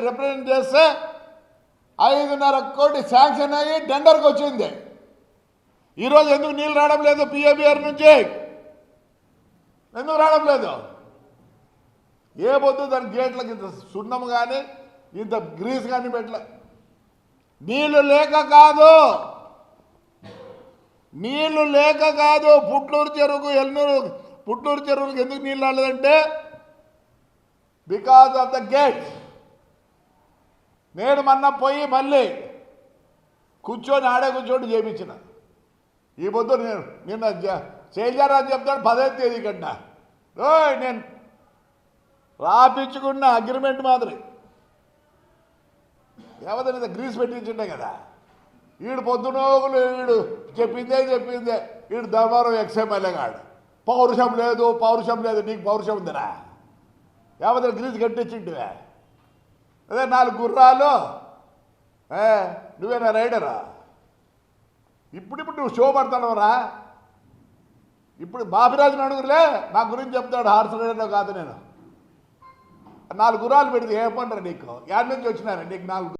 Represent చేస్తే 5.5 కోటి sanction అయ్యి టెండర్కి వచ్చింది. ఈరోజు ఎందుకు నీళ్ళు రావడం లేదు? పిఏబిఆర్ నుంచి ఎందుకు రావడం లేదు? ఏ పొద్దు దాని గేట్లకి ఇంత సున్నం కానీ ఇంత గ్రీస్ కానీ పెట్టలే. నీళ్లు లేక కాదు, నీళ్లు లేక కాదు. పుట్లూరు చెరువుకు పుట్లూరు చెరువులకు ఎందుకు నీళ్ళు రాలేదంటే బికాజ్ ఆఫ్ ద గేట్. నేను మొన్న పోయి మళ్ళీ కూర్చొని కూర్చోటి చేయించిన. ఈ పొద్దు నేను నిన్న శైలజారాజు చెప్తాడు 10వ తేదీ కన్నా నేను రాపించుకున్న అగ్రిమెంట్ మాదిరి ఎవరైనా గ్రీస్ పెట్టించుండే కదా. వీడు పొద్దునోగులు వీడు చెప్పిందే వీడు ధర్మారం ఎక్స్ఎమ్మెల్యే కాడు. పౌరుషం లేదు. నీకు పౌరుషం ఉందిరా? ఎవరైనా గ్రీస్ కట్టించింటివే? అదే 4 గుర్రాలు నువ్వేనా రైడరా? ఇప్పుడు నువ్వు షో పడతానవరా? ఇప్పుడు బాపిరాజుని అడుగులే, నా గురించి చెప్తాడు. హార్స్ రైడర్ కాదు నేను. 4 గుర్రాలు పెడితే ఏ పండరా నీకు? యాడ్ నుంచి వచ్చినారా నీకు 4